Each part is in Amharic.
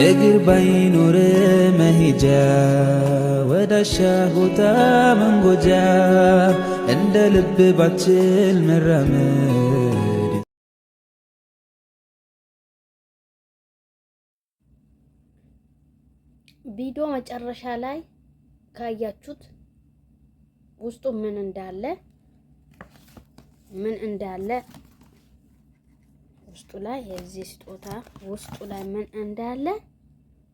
እግር ባይኖር መሄጃ ወዳሻ ቦታ መንጎጃ እንደ ልብ ባችል መራመድ። ቪዲዮ መጨረሻ ላይ ካያችሁት ውስጡ ምን እንዳለ ውስጡ ላይ የዚህ ስጦታ ውስጡ ላይ ምን እንዳለ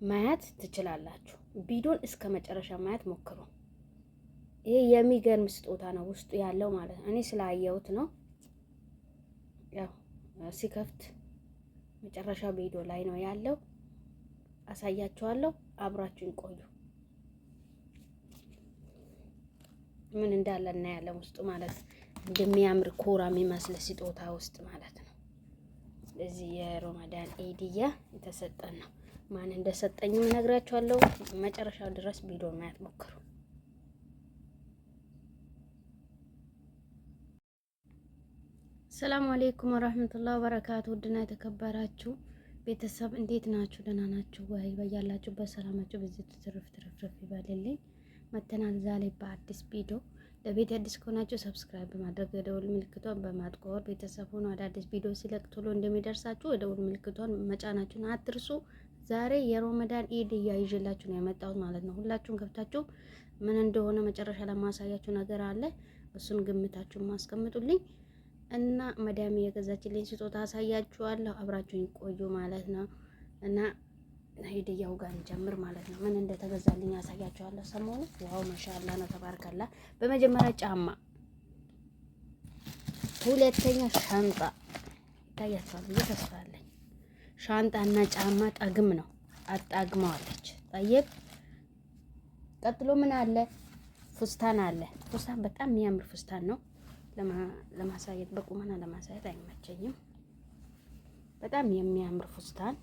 ማየት ትችላላችሁ። ቪዲዮን እስከ መጨረሻ ማየት ሞክሩ። ይሄ የሚገርም ስጦታ ነው ውስጡ ያለው ማለት ነው። እኔ ስላየሁት ነው። ያው ሲከፍት መጨረሻ ቪዲዮ ላይ ነው ያለው። አሳያችኋለሁ። አብራችሁን ቆዩ። ምን እንዳለ እናያለን ውስጡ ማለት እንደሚያምር ኮራ የሚመስል ስጦታ ውስጥ ማለት ነው። እዚህ የሮመዳን ኢድያ የተሰጠን ነው። ማን እንደሰጠኝም እነግራችኋለሁ። መጨረሻው ድረስ ቪዲዮ ማየት ሞክሩ። ሰላም አለይኩም ወራህመቱላሂ ወበረካቱ። ውድና የተከበራችሁ ቤተሰብ እንዴት ናችሁ? ደህና ናችሁ ወይ? በያላችሁ በሰላማችሁ በዚህ ትርፍ ይበልልኝ። መተናል ዛሬ በአዲስ ቪዲዮ። ለቤት አዲስ ከሆናችሁ ሰብስክራይብ በማድረግ የደውል ምልክቷን በማጥቆር ቤተሰብ ሆኖ አዳዲስ ቪዲዮ ሲለቅ ቶሎ እንደሚደርሳችሁ የደውል ምልክቷን መጫናችሁን አትርሱ። ዛሬ የሮመዳን ኢድ ይዤላችሁ ነው የመጣሁት ማለት ነው። ሁላችሁም ገብታችሁ ምን እንደሆነ መጨረሻ ለማሳያችሁ ነገር አለ። እሱን ግምታችሁን ማስቀምጡልኝ እና መዳሜ የገዛችልኝ ስጦታ አሳያችኋለሁ። አብራችሁኝ ቆዩ ማለት ነው። እና ሂድያው ጋር እንጀምር ማለት ነው። ምን እንደተገዛልኝ አሳያችኋለሁ። ሰሞኑ ዋው ማሻአላ ነው ተባረከላ። በመጀመሪያ ጫማ፣ ሁለተኛ ሻንጣ ይታያችኋል ብዬ ተስፋ አለኝ። ሻንጣና ጫማ ጠግም ነው አጣግመዋለች። ጠይብ ቀጥሎ ምን አለ? ፉስታን አለ። ፉስታን በጣም የሚያምር ፉስታን ነው። ለማሳየት በቁመና ለማሳየት አይመቸኝም። በጣም የሚያምር ፉስታን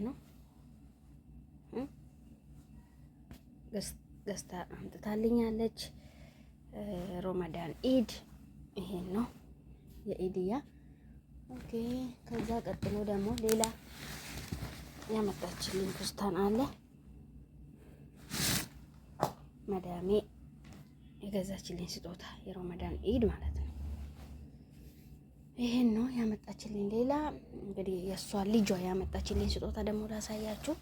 ነው። ገዝታ አምጥታልኛለች። ሮመዳን ኢድ ይሄን ነው የኢድያ። ኦኬ። ከዛ ቀጥሎ ደግሞ ሌላ ያመጣችልኝ ፉስታን አለ። መዳሜ የገዛችልኝ ስጦታ የሮመዳን ኢድ ማለት ነው። ይሄን ነው ያመጣችልኝ። ሌላ እንግዲህ የሷ ልጇ ያመጣችልኝ ስጦታ ደግሞ ላሳያችሁ።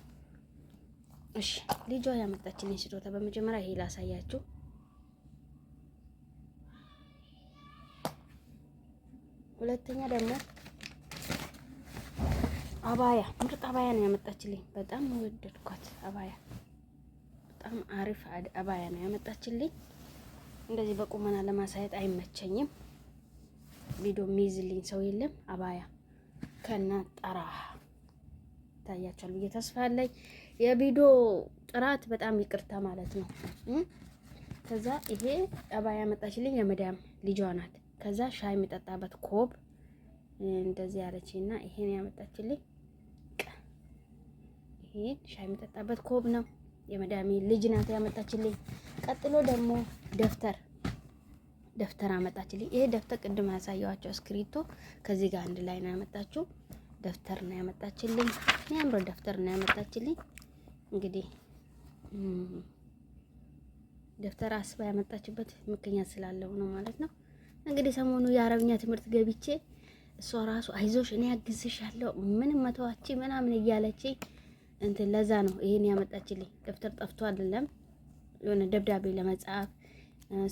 እሺ፣ ልጇ ያመጣችልኝ ስጦታ በመጀመሪያ ይሄ ላሳያችሁ። ሁለተኛ ደግሞ አባያ፣ ምርጥ አባያ ነው ያመጣችልኝ። በጣም ወደድኳት አባያ። በጣም አሪፍ አባያ ነው ያመጣችልኝ። እንደዚህ በቁመና ለማሳየት አይመቸኝም። ቪዲዮ የሚይዝልኝ ሰው የለም። አባያ ከና ጠራ ታያችኋል ብዬ ተስፋ አለኝ። የቪዲዮ ጥራት በጣም ይቅርታ ማለት ነው። ከዛ ይሄ አባያ ያመጣችልኝ የመዳም ልጇ ናት። ከዛ ሻይ የሚጠጣበት ኮብ እንደዚህ ያለችና ይሄን ያመጣችልኝ። ይሄን ሻይ የሚጠጣበት ኮብ ነው። የመዳሜ ልጅ ናት ያመጣችልኝ። ቀጥሎ ደግሞ ደፍተር አመጣችልኝ። ይሄ ደፍተር ቅድም ያሳየዋቸው እስክሪብቶ ከዚህ ጋር አንድ ላይ ነው ያመጣችው። ደፍተር ነው ያመጣችልኝ። የሚያምር ደፍተር ነው ያመጣችልኝ። እንግዲህ ደፍተር አስባ ያመጣችበት ምክንያት ስላለው ነው ማለት ነው። እንግዲህ ሰሞኑ የአረብኛ ትምህርት ገብቼ እሷ ራሱ አይዞሽ እኔ ያግዝሻለሁ ምንም መተዋቺ ምናምን እያለች እንትን ለዛ ነው ይሄን ያመጣችልኝ። ደብተር ጠፍቶ አይደለም የሆነ ደብዳቤ ለመጻፍ።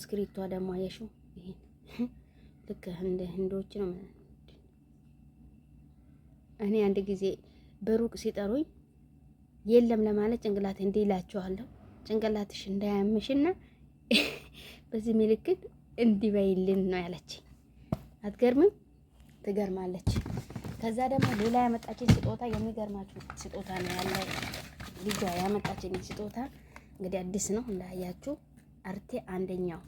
ስክሪፕቷ ደግሞ አየሽው ይሄን ልክ እንደ ህንዶች ነው። እኔ አንድ ጊዜ በሩቅ ሲጠሩኝ የለም ለማለት ጭንቅላት እንዲህ ይላቸዋለሁ። ጭንቅላትሽ እንዳያምሽና በዚህ ምልክት እንዲበይልን ነው ያለችኝ። አትገርምም? ትገርማለች። ከዛ ደግሞ ሌላ ያመጣችኝ ስጦታ የሚገርማችሁ ስጦታ ነው ያለ። ልጇ ያመጣችኝ ስጦታ እንግዲህ አዲስ ነው እንዳያችሁ። አርቴ አንደኛው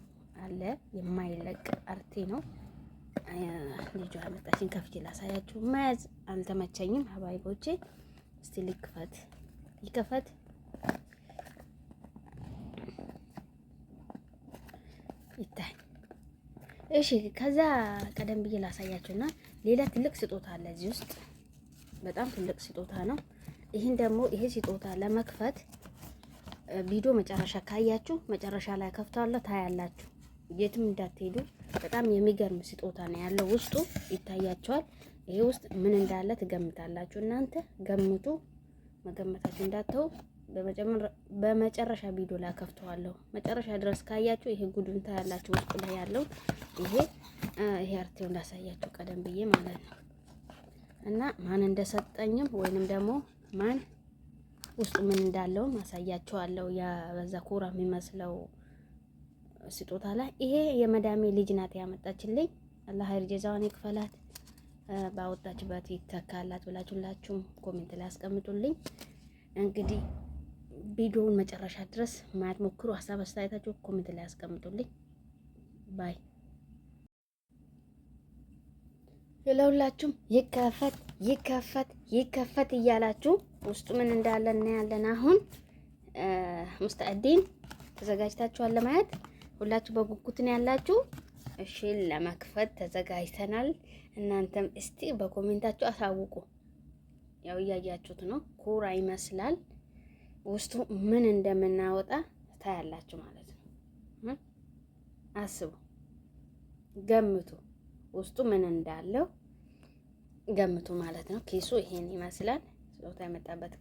አለ የማይለቅ አርቴ ነው ልጇ ያመጣችኝ። ከፍቼ ላሳያችሁ። መያዝ አልተመቸኝም ሀባይቦቼ። እስቲ ይከፈት። ይታይ። እሺ ከዛ ቀደም ብዬ ላሳያችሁና ሌላ ትልቅ ስጦታ አለ እዚህ ውስጥ በጣም ትልቅ ስጦታ ነው። ይሄን ደግሞ ይሄ ስጦታ ለመክፈት ቪዲዮ መጨረሻ ካያችሁ መጨረሻ ላይ ከፍታለሁ ታያላችሁ። የትም እንዳትሄዱ። በጣም የሚገርም ስጦታ ነው ያለው ውስጡ ይታያችኋል። ይሄ ውስጥ ምን እንዳለ ትገምታላችሁ። እናንተ ገምቱ፣ መገመታችሁ እንዳትተው። በመጨረሻ ቪዲዮ ላይ ከፍተዋለሁ። መጨረሻ ድረስ ካያችሁ ይሄ ጉዱን ታያላችሁ። ውስጡ ላይ ያለው ይሄ አርቴው እንዳሳያችሁ ቀደም ብዬ ማለት ነው። እና ማን እንደሰጠኝም ወይንም ደግሞ ማን ውስጡ ምን እንዳለው ማሳያችኋለሁ። ያ በዛ ኩራ የሚመስለው ስጦታ ላይ ይሄ የመዳሜ ልጅ ናት ያመጣችልኝ። አላህ ኸይር ጀዛዋን ይክፈላት። ባወጣችበት ይተካላት ብላችሁላችሁም ኮሜንት ላይ አስቀምጡልኝ። እንግዲህ ቪዲዮውን መጨረሻ ድረስ ማየት ሞክሩ። ሀሳብ አስተያየታችሁ ኮሜንት ላይ አስቀምጡልኝ። ባይ ለሁላችሁም ይከፈት ይከፈት ይከፈት እያላችሁ ውስጡ ምን እንዳለ እናያለን። አሁን ሙስተዕዲን ተዘጋጅታችኋል ለማየት? ሁላችሁ በጉጉት ነው ያላችሁ። እሺ ለመክፈት ተዘጋጅተናል። እናንተም እስቲ በኮሜንታችሁ አሳውቁ። ያው እያያችሁት ነው። ኩራ ይመስላል። ውስጡ ምን እንደምናወጣ ታያላችሁ ማለት ነው። አስቡ፣ ገምቱ፣ ውስጡ ምን እንዳለው ገምቱ ማለት ነው። ኪሱ ይሄን ይመስላል። ስጦታ የመጣበት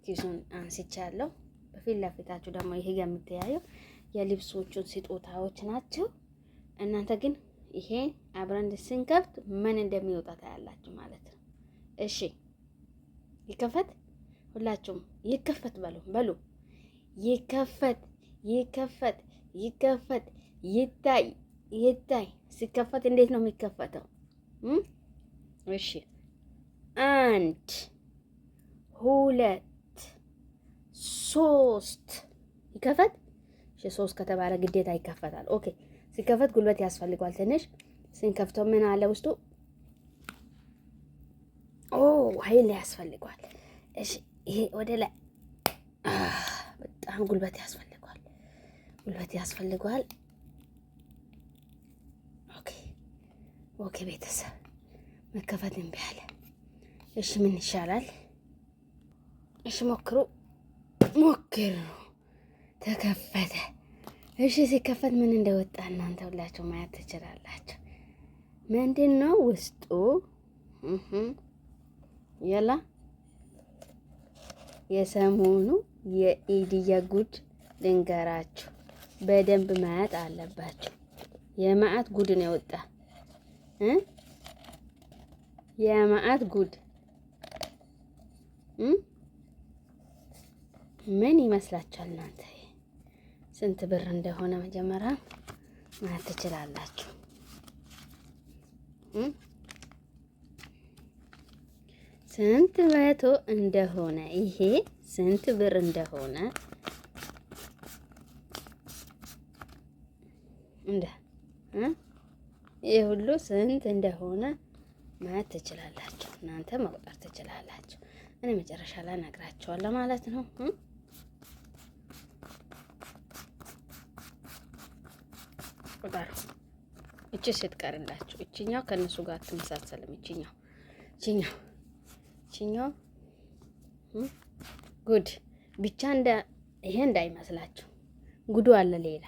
ኪሱን አንስቻለሁ። በፊት ለፊታችሁ ደግሞ ይሄ የምትያየው የልብሶቹን ስጦታዎች ናቸው። እናንተ ግን ይሄ አብረን ስንከፍት ምን እንደሚወጣ ታያላችሁ ማለት ነው። እሺ ይከፈት፣ ሁላችሁም ይከፈት በሉ። ይከፈት ይከፈት ይከፈት፣ ይታይ። ሲከፈት እንዴት ነው የሚከፈተው? እሺ 1 2 3 ይከፈት። እሺ 3 ከተባለ ግዴታ ይከፈታል። ኦኬ ሲከፈት ጉልበት ያስፈልገዋል ትንሽ። ስንከፍተው ምን አለ ውስጡ? ኃይል ያስፈልገዋል። እሺ ይሄ ወደ ላይ በጣም ጉልበት ያስፈልገዋል። ኦኬ ቤተሰብ መከፈት እምቢ አለ። እሺ ምን ይሻላል? እሺ ሞክሩ። ተከፈተ። እሺ ሲከፈት ምን እንደወጣ እናንተ ሁላችሁ ማየት ትችላላችሁ። ምንድን ነው ውስጡ? የላ የሰሞኑ የኢድያ ጉድ ልንገራችሁ። በደንብ ማየት አለባችሁ። የማአት ጉድ ነው የወጣ የማአት ጉድ ምን ይመስላችኋል እናንተ? ስንት ብር እንደሆነ መጀመሪያ ማየት ትችላላችሁ። ስንት መቶ እንደሆነ ይሄ ስንት ብር እንደሆነ ይሄ ሁሉ ስንት እንደሆነ ማየት ትችላላችሁ። እናንተ መቁጠር ትችላላችሁ። እኔ መጨረሻ ላይ እነግራችኋለሁ ማለት ነው። ቁጠሩ። እቺ ስትቀርላችሁ እቺኛው ከነሱ ጋር አትመሳሰልም። እቺኛው ጉድ ብቻ ይሄ እንዳይመስላችሁ ጉዱ አለ ሌላ።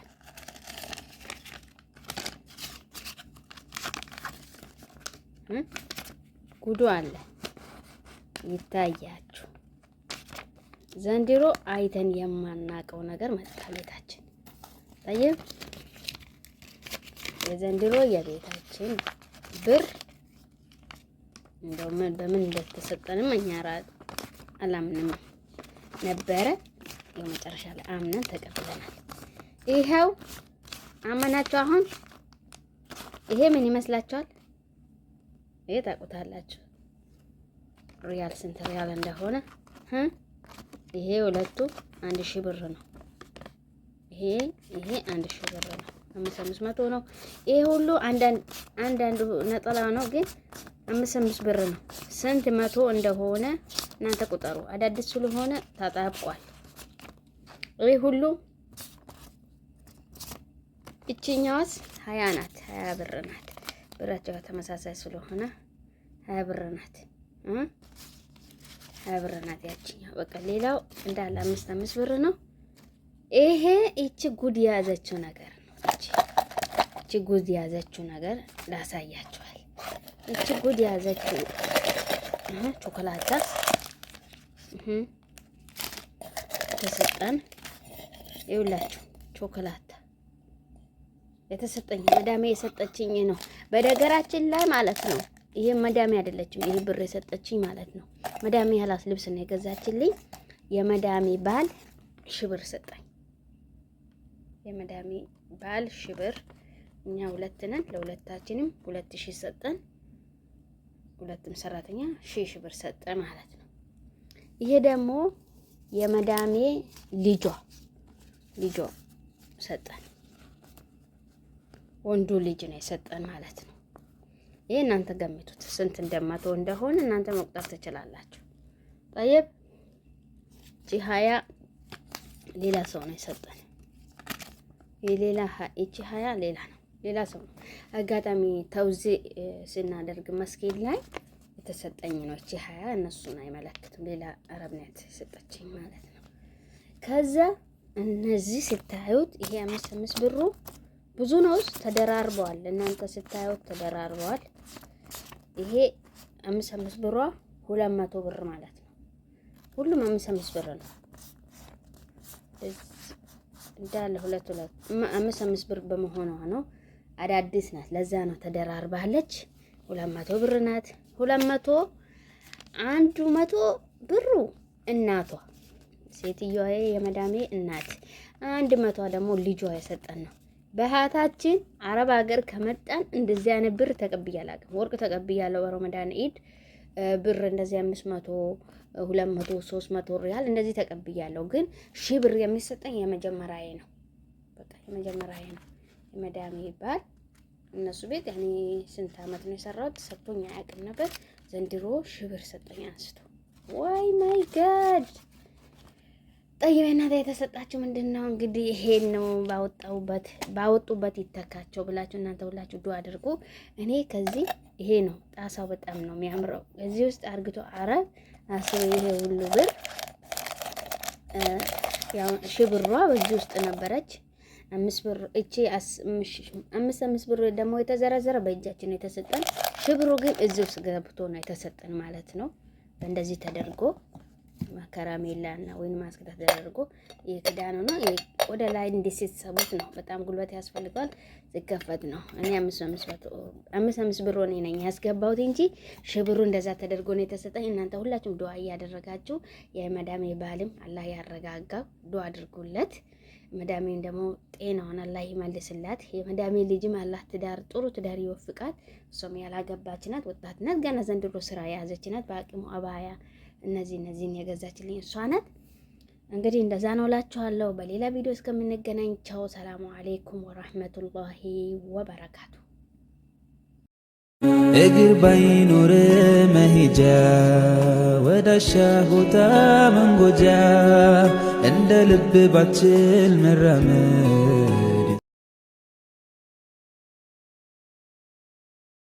ጉዱ አለ ይታያችሁ። ዘንድሮ አይተን የማናቀው ነገር መጣ ቤታችን። ታየው የዘንድሮ የቤታችን ብር እንደው በምን እንደተሰጠንም እኛ አላምንም ነበረ። የመጨረሻ ላይ አምነን ተቀብለናል። ይሄው አመናችሁ። አሁን ይሄ ምን ይመስላችኋል? ይሄ ታውቁታላችሁ ሪያል ስንት ሪያል እንደሆነ። ይሄ ሁለቱ 1000 ብር ነው። ይሄ 1000 ብር ነው። 500 ነው። ይሄ ሁሉ አንዳንዱ ነጠላ ነው፣ ግን 5 ብር ነው። ስንት መቶ እንደሆነ እናንተ ቁጠሩ። አዳዲስ ስለሆነ ታጣብቋል። ይሄ ሁሉ እቺኛዋስ 20 ናት። 20 ብር ናት። ብራቸው ተመሳሳይ ስለሆነ 20 ብር ናት። 20 ብር ናት ያቺኛው። በቃ ሌላው እንዳለ 5 ብር ነው። ይሄ እቺ ጉድ የያዘችው ነገር ነው። እቺ ጉድ የያዘችው ነገር ላሳያችኋል። እቺ ጉድ የያዘችው ቾኮላታ ተሰጠን። ይኸውላችሁ ቾኮላታ የተሰጠኝ መዳሜ የሰጠችኝ ነው። በነገራችን ላይ ማለት ነው ይሄ መዳሜ አይደለችም፣ ይሄ ብር የሰጠችኝ ማለት ነው። መዳሜ ያላት ልብስ ነው የገዛችልኝ። የመዳሜ ባል 1000 ብር ሰጠኝ። የመዳሜ ባል 1000 ብር፣ እኛ 2 ነን፣ ለሁለታችንም 2000 ሰጠን። ሁለቱም ሰራተኛ 1000 ብር ሰጠ ማለት ነው። ይሄ ደግሞ የመዳሜ ልጇ ሰጠን። ወንዱ ልጅ ነው የሰጠን ማለት ነው። ይሄ እናንተ ገምቱት ስንት እንደማተው እንደሆነ እናንተ መቁጠር ትችላላችሁ። طيب እቺ 20 ሌላ ሰው ነው የሰጠን። የሌላ እቺ 20 ሌላ ነው፣ ሌላ ሰው ነው። አጋጣሚ ተውዚ ስናደርግ መስጊድ ላይ የተሰጠኝ ነው። እቺ 20 እነሱን አይመለከትም። ሌላ አረብ ነው የሰጠችኝ ማለት ነው። ከዛ እነዚህ ስታዩት ይሄ 5 ብሩ ብዙ ነው፣ ተደራርበዋል። እናንተ ስታዩት ተደራርበዋል። ይሄ 5 ብሯ 200 ብር ማለት ነው። ሁሉም 5 ብር ነው እንዳለ 5 ብር በመሆኗ ነው። አዳዲስ ናት፣ ለዛ ነው ተደራርባለች። 200 ብር ናት። 100 ብሩ እናቷ ሴትዮዋ የመዳሜ እናት፣ 100 ደግሞ ልጇ የሰጠን ነው። በሃታችን አረብ ሀገር ከመጣን እንደዚህ አይነት ብር ተቀብያለሁ። ወርቅ ተቀብያለሁ በረመዳን ኢድ ብር እንደዚህ 500 200 300 ሪያል እንደዚህ ተቀብያለሁ። ግን 1000 ብር የሚሰጠኝ የመጀመሪያዬ ነው። በቃ የመጀመሪያዬ ነው። የመዳሜ ባል እነሱ ቤት ያኔ ስንት አመት ነው የሰራሁት፣ ሰጥቶኝ አያውቅም ነበር። ዘንድሮ 1000 ብር ሰጠኝ አንስቶ። ዋይ ማይ ጋድ ጠይበናት የተሰጣችሁ ምንድነው እንግዲህ ይሄን ነው። ባወጡበት ይተካቸው ብላችሁ እናንተ ሁላችሁ ዱአ አድርጉ። እኔ ከዚህ ይሄ ነው ጣሳው በጣም ነው የሚያምረው። እዚህ ውስጥ አርግቶ አረብ አስሩ ይሄ ሁሉ ብር ያው 1000 ብሯ በዚህ ውስጥ ነበረች። 5 ብር እቺ 5 ብር ደግሞ የተዘረዘረ በእጃችን ነው የተሰጠን። 1000 ብሩ ግን እዚህ ውስጥ ገብቶ ነው የተሰጠን ማለት ነው። እንደዚህ ተደርጎ ከረሜላና ወይን ማስከታ ተደርጎ የክዳኑ ነው ወደ ላይ እንዲሰሰቡት ነው። በጣም ጉልበት ያስፈልጋል። ሲከፈት ነው። እኔ 5 ብር እኔ ነኝ ያስገባሁት እንጂ 1000 ብሩ እንደዛ ተደርጎ ነው የተሰጠኝ። እናንተ ሁላችሁም ዱአ እያደረጋችሁ የመዳሜ ባልም አላህ ያረጋጋው ዱአ አድርጉለት። መዳሜን ደግሞ ጤናውን አላህ ይመልስላት። የመዳሜ ልጅም አላህ ጥሩ ትዳር ይወፍቃት። እሷም ያላገባች ናት፣ ወጣት ናት፣ ገና ዘንድሮ ስራ የያዘች ናት። በአቅሙ አባያ እነዚህን የገዛችልኝ እሷ ናት። እንግዲህ እንደዛ ነው እላችኋለሁ። በሌላ ቪዲዮ እስከምንገናኝ ቻው። ሰላሙ አለይኩም ወራህመቱላሂ ወበረካቱ። እግር ባይኖር መሄጃ ወዳሻ ቦታ መንጎጃ እንደ ልብ ባችል መራመድ